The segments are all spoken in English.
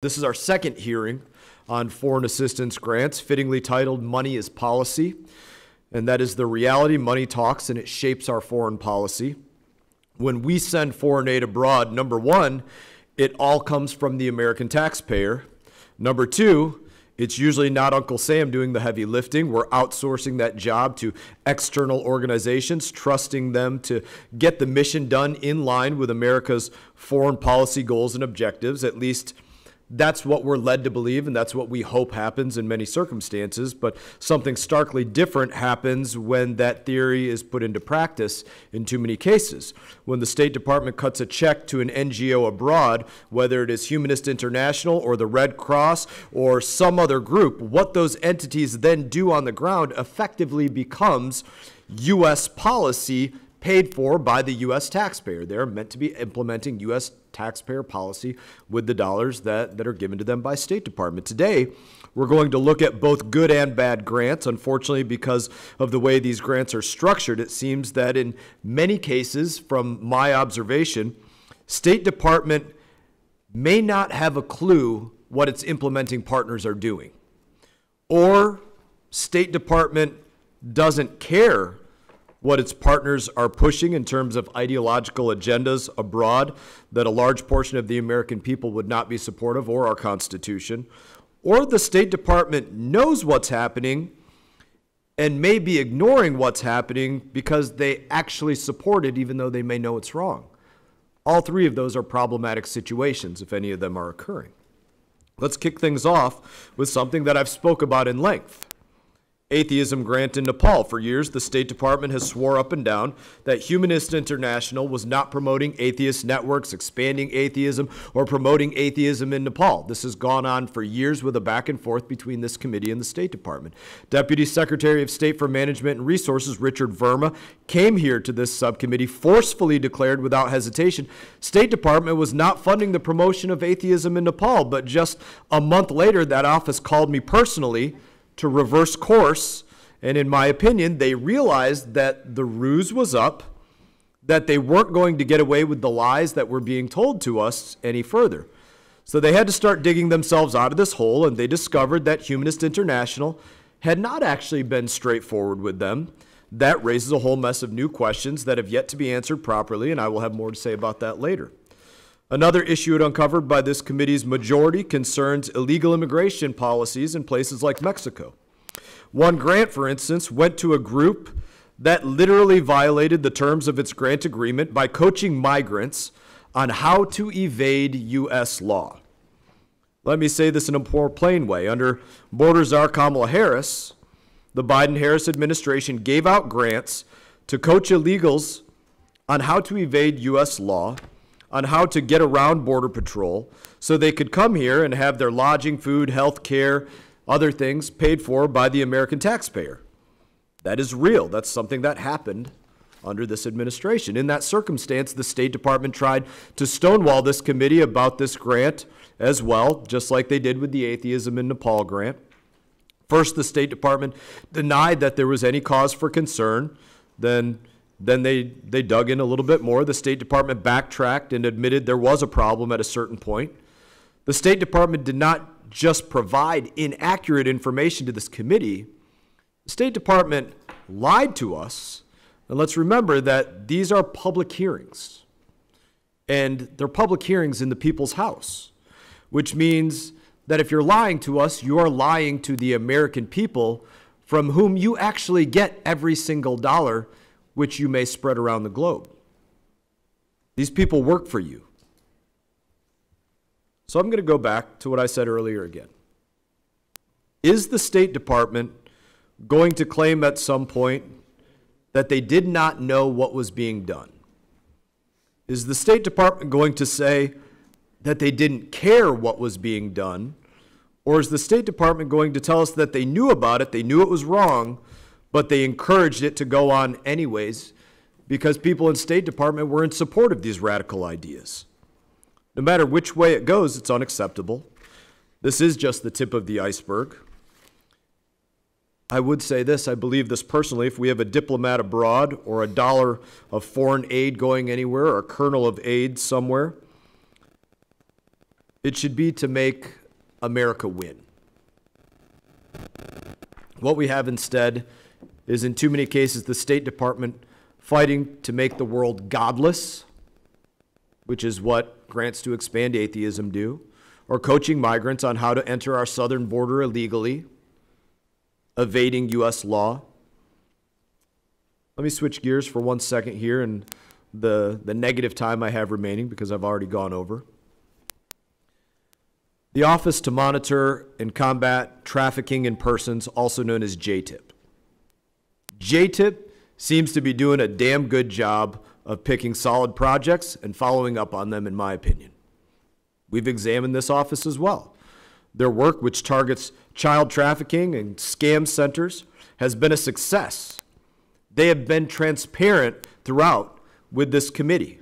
This is our second hearing on foreign assistance grants, fittingly titled Money is Policy. And that is the reality. Money talks and it shapes our foreign policy. When we send foreign aid abroad, number one, it all comes from the American taxpayer. Number two, it's usually not Uncle Sam doing the heavy lifting. We're outsourcing that job to external organizations, trusting them to get the mission done in line with America's foreign policy goals and objectives. At least that's what we're led to believe, and that's what we hope happens in many circumstances. But something starkly different happens when that theory is put into practice in too many cases. When the State Department cuts a check to an NGO abroad, whether it is Humanist International or the Red Cross or some other group, what those entities then do on the ground effectively becomes U.S. policy paid for by the U.S. taxpayer. They're meant to be implementing U.S. taxpayer policy with the dollars that are given to them by State Department. Today, we're going to look at both good and bad grants. Unfortunately, because of the way these grants are structured, it seems that in many cases, from my observation, State Department may not have a clue what its implementing partners are doing. Or State Department doesn't care what its partners are pushing in terms of ideological agendas abroad that a large portion of the American people would not be supportive, or our Constitution. Or the State Department knows what's happening and may be ignoring what's happening because they actually support it even though they may know it's wrong. All three of those are problematic situations if any of them are occurring. Let's kick things off with something that I've spoke about in length. Atheism grant in Nepal. For years, the State Department has swore up and down that Humanist International was not promoting atheist networks, expanding atheism, or promoting atheism in Nepal. This has gone on for years with a back and forth between this committee and the State Department. Deputy Secretary of State for Management and Resources, Richard Verma, came here to this subcommittee, forcefully declared without hesitation, State Department was not funding the promotion of atheism in Nepal. But just a month later, that office called me personally to reverse course, and in my opinion, they realized that the ruse was up, that they weren't going to get away with the lies that were being told to us any further. So they had to start digging themselves out of this hole, and they discovered that Humanist International had not actually been straightforward with them. That raises a whole mess of new questions that have yet to be answered properly, and I will have more to say about that later. Another issue uncovered by this committee's majority concerns illegal immigration policies in places like Mexico. One grant, for instance, went to a group that literally violated the terms of its grant agreement by coaching migrants on how to evade U.S. law. Let me say this in a more plain way. Under border czar Kamala Harris, the Biden-Harris administration gave out grants to coach illegals on how to evade U.S. law, on how to get around Border Patrol so they could come here and have their lodging, food, health care, other things paid for by the American taxpayer. That is real. That's something that happened under this administration. In that circumstance, the State Department tried to stonewall this committee about this grant as well, just like they did with the Atheism in Nepal grant. First, the State Department denied that there was any cause for concern. Then they dug in a little bit more. The State Department backtracked and admitted there was a problem at a certain point. The State Department did not just provide inaccurate information to this committee. The State Department lied to us. And let's remember that these are public hearings. And they're public hearings in the people's house, which means that if you're lying to us, you are lying to the American people from whom you actually get every single dollar which you may spread around the globe. These people work for you. So I'm going to go back to what I said earlier again. Is the State Department going to claim at some point that they did not know what was being done? Is the State Department going to say that they didn't care what was being done? Or is the State Department going to tell us that they knew about it, they knew it was wrong, but they encouraged it to go on anyways because people in State Department were in support of these radical ideas? No matter which way it goes, it's unacceptable. This is just the tip of the iceberg. I would say this, I believe this personally, if we have a diplomat abroad or a dollar of foreign aid going anywhere or a kernel of aid somewhere, It should be to make America win. What we have instead is, in too many cases, the State Department fighting to make the world godless, which is what grants to expand atheism do, or coaching migrants on how to enter our southern border illegally, evading U.S. law. Let me switch gears for 1 second here in the negative time I have remaining, because I've already gone over. The Office to Monitor and Combat Trafficking in Persons, also known as JTIP. JTIP seems to be doing a damn good job of picking solid projects and following up on them, in my opinion. We've examined this office as well. Their work, which targets child trafficking and scam centers, has been a success. They have been transparent throughout with this committee.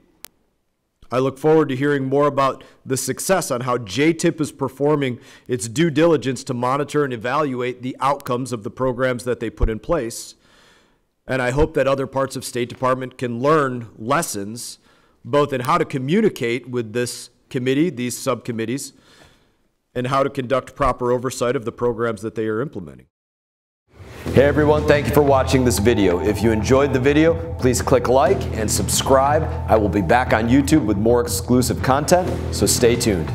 I look forward to hearing more about the success on how JTIP is performing its due diligence to monitor and evaluate the outcomes of the programs that they put in place. And I hope that other parts of State Department can learn lessons, both in how to communicate with this committee, these subcommittees, and how to conduct proper oversight of the programs that they are implementing. Hey everyone, thank you for watching this video. If you enjoyed the video, please click like and subscribe. I will be back on YouTube with more exclusive content, so stay tuned.